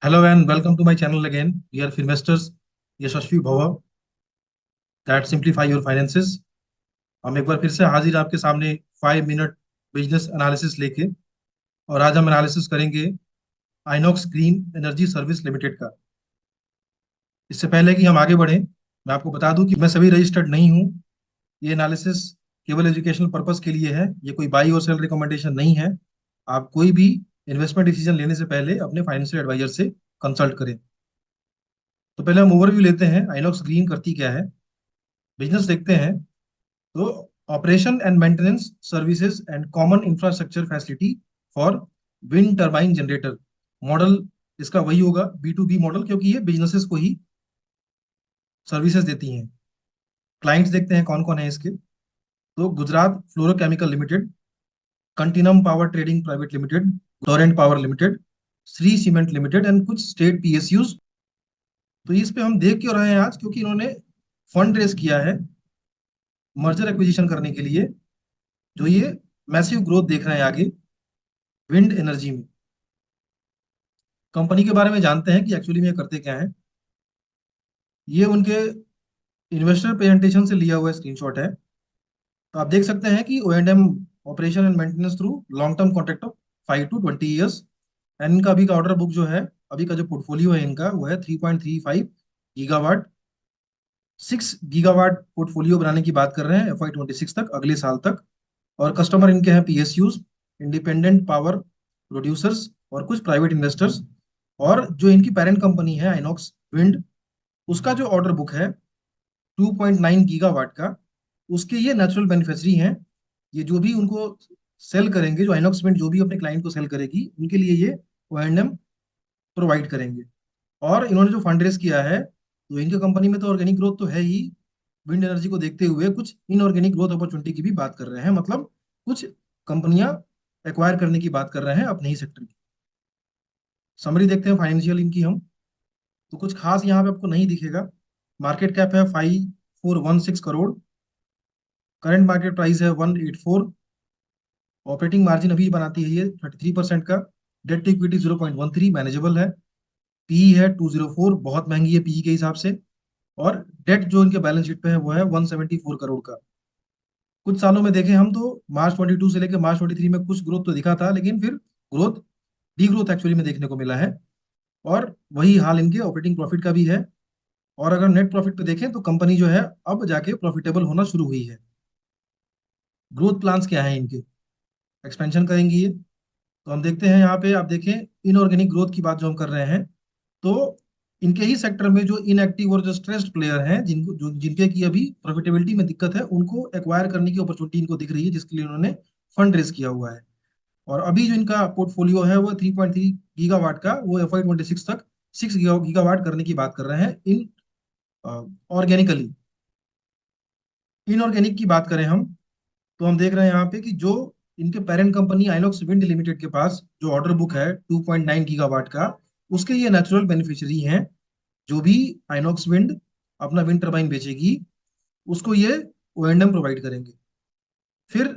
Hello and welcome to my channel again. We are investors यशस्वी भव that simplify your finances. हम एक बार फिर से हाजिर आपके सामने 5 मिनट बिजनेस एनालिसिस लेके। और आज हम एनालिसिस करेंगे INOX green energy service limited का। इससे पहले कि हम आगे बढ़ें, मैं आपको बता दूं कि मैं सभी रजिस्टर्ड नहीं हूं। ये एनालिसिस केवल एजुकेशनल पर्पस के लिए है, ये कोई बाई और सेल रिकमेंडेशन नहीं है। आप कोई भी इन्वेस्टमेंट डिसीजन लेने से पहले अपने फाइनेंशियल एडवाइजर से कंसल्ट करें। तो पहले हम ओवरव्यू लेते हैं आइनॉक्स ग्रीन करती क्या है, बिजनेस देखते हैं। तो operation and maintenance services and common infrastructure facility for wind turbine generator. Model इसका वही होगा, बी टू बी मॉडल, क्योंकि ये बिजनेसेस को ही सर्विसेज देती हैं। क्लाइंट्स देखते हैं कौन कौन है इसके। तो Gujarat fluorochemical limited, continuum power trading private limited, Torrent power limited, Shri cement limited and कुछ स्टेट पीएसयूज। तो इस पे हम देख क्यों रहे हैं आज, क्योंकि इन्होंने फंड रेज किया है मर्जर एक्विजिशन करने के लिए। जो ये मैसिव ग्रोथ देख रहे हैं आगे विंड एनर्जी में। कंपनी के बारे में जानते हैं कि एक्चुअली में ये करते क्या है। ये उनके इन्वेस्टर प्रेजेंटेशन से लिया हुआ स्क्रीनशॉट है। तो आप देख सकते हैं कि O&M operation and maintenance through long term contract of 5 to 20 years। And इनका अभी का ऑर्डर बुक जो है, अभी का जो पोर्टफोलियो है इनका, वो है 3.35 गीगावाट। 6 गीगावाट पोर्टफोलियो बनाने की बात कर रहे हैं FY 26 तक, अगले साल तक। और कस्टमर इनके हैं पीएसयूज, इंडिपेंडेंट पावर प्रोड्यूसर्स और कुछ प्राइवेट इन्वेस्टर्स। और जो इनकी पेरेंट कंपनी है आइनॉक्स विंड, उसका जो ऑर्डर बुक है 2.9 गीगावाट का, उसके ये नेचुरल बेनिफिशरी हैं। ये जो भी उनको सेल करेंगे, जो आइनॉक्स विंड जो भी अपने क्लाइंट को सेल करेगी, उनके लिए ये O&M प्रोवाइड करेंगे। और इन्होंने जो फंड रेज किया है, तो इनके कंपनी में तो ऑर्गेनिक ग्रोथ तो है ही, विंड एनर्जी को देखते हुए कुछ इनऑर्गेनिक ग्रोथ अपॉर्चुनिटी की भी बात कर रहे हैं। मतलब कुछ कंपनियां एक्वायर करने की बात कर रहे हैं अपने ही सेक्टर की। समरी देखते हैं फाइनेंशियल इनकी हम। तो कुछ खास यहाँ पे आपको नहीं दिखेगा। मार्केट कैप है 5416 करोड़। करंट मार्केट प्राइस है 184। ऑपरेटिंग मार्जिन अभी बनाती है ये 33% का। डेट टू इक्विटी 0.13, मैनेजेबल है। पीई है 204, बहुत महंगी है पीई के हिसाब से। और डेट जो इनके बैलेंस शीट पे है वो है 174 करोड़ का। कुछ सालों में देखें हम, तो मार्च 22 से लेकर मार्च 23 में कुछ ग्रोथ तो दिखा था, लेकिन फिर ग्रोथ डी ग्रोथ एक्चुअली में देखने को मिला है। और वही हाल इनके ऑपरेटिंग प्रॉफिट का भी है। और अगर नेट प्रॉफिट पे देखें तो कंपनी जो है अब जाके प्रॉफिटेबल होना शुरू हुई है। ग्रोथ प्लान्स क्या है इनके, एक्सपेंशन करेंगी ये। तो हम देखते हैं यहाँ पे, आप देखें इनऑर्गेनिक ग्रोथ की बात जो हम कर रहे हैं, तो इनके ही सेक्टर में जो इनएक्टिव और जो स्ट्रेस्ड प्लेयर हैं, जिनके की अभी प्रॉफिटेबिलिटी में दिक्कत है, उनको एक्वायर करने की अपॉर्चुनिटी इनको दिख रही है, जिसके लिए उन्होंने फंड रेज किया हुआ है। और अभी जो इनका पोर्टफोलियो है वो 3.3 गीगावाट का, वो FY 26 तक 6 गीगावाट करने की बात कर रहे हैं इन ऑर्गेनिकली। इनऑर्गेनिक की बात करें हम, तो हम देख रहे हैं यहाँ पे कि जो इनके parent company INOX wind limited के पास जो ऑर्डर बुक है 2.9 गीगावाट का, उसके ये नेचुरल बेनिफिशियरी हैं। जो भी आइनॉक्स विंड अपना विंड टर्बाइन बेचेगी, उसको ये O&M प्रोवाइड करेंगे। फिर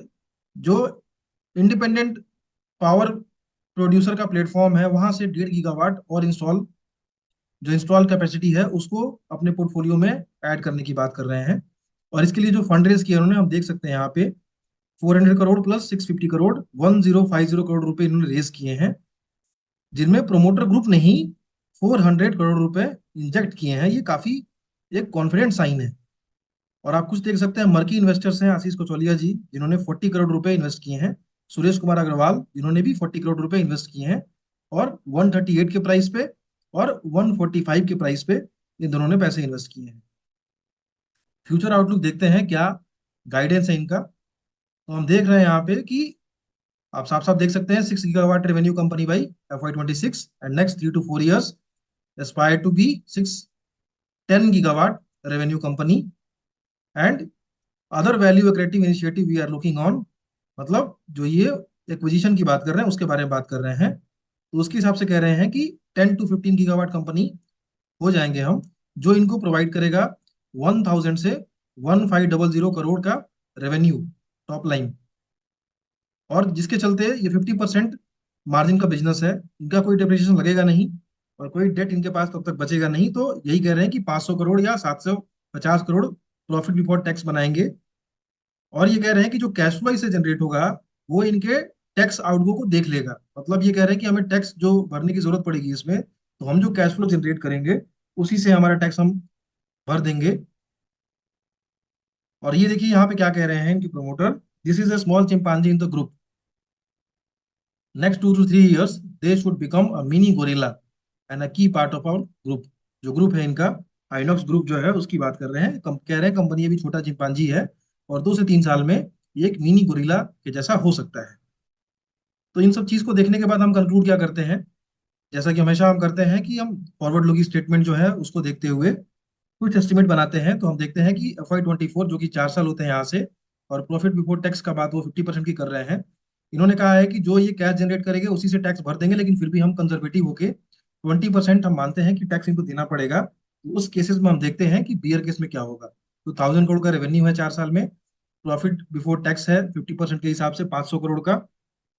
जो इंडिपेंडेंट पावर प्रोड्यूसर का प्लेटफॉर्म है, वहां से 1.5 गीगावाट और इंस्टॉल कैपेसिटी है, उसको अपने पोर्टफोलियो में ऐड करने की बात कर रहे हैं। और इसके लिए जो फंड रेज किया उन्होंने, हम देख सकते हैं यहाँ पे 400 करोड़ प्लस 650 करोड़, 1050 करोड़ रुपए इन्होंने रेज किए हैं। जिनमें प्रोमोटर ग्रुप ने ही 400 करोड़ रुपए इंजेक्ट किए हैं। ये काफी एक कॉन्फिडेंट साइन है। और आप कुछ देख सकते हैं, मर्की इन्वेस्टर्स हैं आशीष कोचौलिया जी, जिन्होंने 40 करोड़ रुपए इन्वेस्ट किए हैं। सुरेश कुमार अग्रवाल, जिन्होंने भी 40 करोड़ रुपए इन्वेस्ट किए हैं। और 138 के प्राइस पे और 145 के प्राइस पे इन दोनों ने पैसे इन्वेस्ट किए हैं। फ्यूचर आउटलुक देखते हैं क्या गाइडेंस है इनका। तो हम देख रहे हैं यहाँ पे कि आप साफ साफ देख सकते हैं 6 gigawatt revenue company by FY 26 and next 3 to 4 years aspire to be 10 gigawatt revenue company. And other value accretive initiative we are looking on. मतलब जो ये एक्विजिशन की बात कर रहे हैं उसके बारे में बात कर रहे हैं। तो उसके हिसाब से कह रहे हैं कि 10 to 15 गीगावाट कंपनी हो जाएंगे हम, जो इनको प्रोवाइड करेगा 1000 से 1500 करोड़ का रेवेन्यू टॉप लाइन। और जिसके चलते ये 50% मार्जिन का बिजनेस है, इनका कोई डेप्रिसिएशन लगेगा नहीं। और कोई डेट इनके पास तब तक बचेगा नहीं। तो यही कह रहे हैं कि 500 करोड़ या 750 करोड़ प्रॉफिट बिफोर टैक्स बनाएंगे। और ये कह रहे हैं कि जो कैश फ्लो इससे जनरेट होगा वो इनके टैक्स आउटगो को देख लेगा। मतलब ये कह रहे हैं कि हमें टैक्स जो भरने की जरूरत पड़ेगी इसमें, तो हम जो कैश फ्लो जनरेट करेंगे उसी से हमारा टैक्स हम भर देंगे। और ये देखिए यहाँ पे क्या कह रहे हैं इनके promoter, this is a small chimpanzee in the group, next 2 to 3 years they should become a mini gorilla and अ की पार्ट ऑफ आवर ग्रुप। जो ग्रुप है इनका, आइनॉक्स ग्रुप जो है उसकी बात कर रहे हैं। कह रहे हैं कंपनी अभी छोटा चिंपांजी है और 2 से 3 साल में ये एक मिनी गोरिल्ला के जैसा हो सकता है। तो इन सब चीज को देखने के बाद हम कंक्लूड क्या करते हैं, जैसा कि हमेशा हम करते हैं कि हम फॉरवर्ड लुकिंग स्टेटमेंट जो है उसको देखते हुए कुछ एस्टिमेट बनाते हैं। तो हम देखते हैं कि FY 24 जो कि 4 साल होते हैं यहाँ से, और प्रॉफिट बिफोर टैक्स का बात वो 50% की कर रहे हैं। इन्होंने कहा है कि जो ये कैश जनरेट करेंगे उसी से टैक्स भर देंगे, लेकिन फिर भी हम कंजर्वेटिव होके 20% हम मानते हैं कि टैक्स इनको देना पड़ेगा। तो उस केसेस में हम देखते हैं कि बियर केस में क्या होगा। तो 1000 करोड़ का रेवेन्यू है 4 साल में, प्रॉफिट बिफोर टैक्स है 50% के हिसाब से 500 करोड़ का,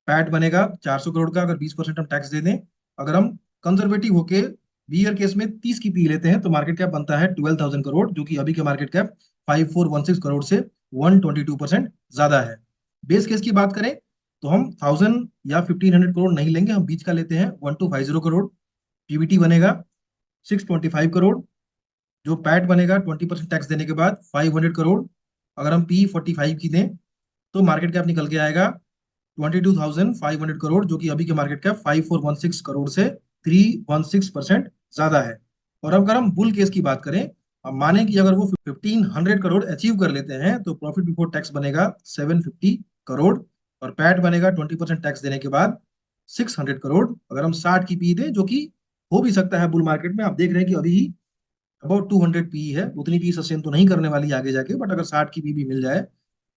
पैट बनेगा 400 करोड़ का अगर 20% हम टैक्स दे दें। अगर हम कंजर्वेटिव होके बीयर केस में 30 की पी लेते हैं तो मार्केट कैप बनता है 12,000 करोड़, जो कि अभी के मार्केट कैप 5416 करोड़ से 122% ज्यादा है। बेस केस की बात करें तो हम 1000 या 1500 करोड़ नहीं लेंगे, हम बीच का लेते हैं 1250 करोड़। पीबीटी बनेगा 625 करोड़, जो पैट बनेगा 20% टैक्स देने के बाद 500 करोड़। अगर हम P45 की दें तो मार्केट कैप निकल के आएगा 22,500 करोड़, जो कि अभी के मार्केट कैप 5416 करोड़ से 316% ज्यादा है। और अब अगर हम बुल केस की बात करें, अब माने कि अगर वो 1500 करोड़ अचीव कर लेते हैं तो प्रॉफिट बिफोर टैक्स बनेगा 750 करोड़, और पैट बनेगा 20% टैक्स देने के बाद 600 करोड़। अगर हम 60 की पी दें, जो कि हो भी सकता है बुल मार्केट में, आप देख रहे हैं कि अभी अबाउट 200 पी है, उतनी पी सस्टेन तो नहीं करने वाली है आगे जाके, बट अगर 60 की पी भी मिल जाए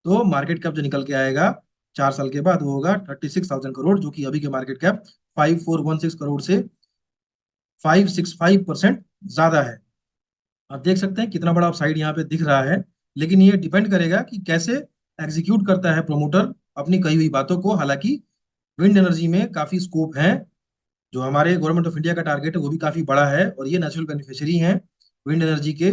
तो मार्केट कैप जो निकल के आएगा 4 साल के बाद वो होगा 36,000 करोड़, जो कि अभी के मार्केट कैप 5416 करोड़ से 565% ज्यादा है। आप देख सकते हैं कितना बड़ा अपसाइड यहाँ पे दिख रहा है। लेकिन ये डिपेंड करेगा कि कैसे एग्जीक्यूट करता है प्रमोटर अपनी कही हुई बातों को। हालांकि विंड एनर्जी में काफी स्कोप है, जो हमारे गवर्नमेंट ऑफ इंडिया का टारगेट है वो भी काफी बड़ा है, और ये नेचुरल बेनिफिशियरी हैं विंड एनर्जी के।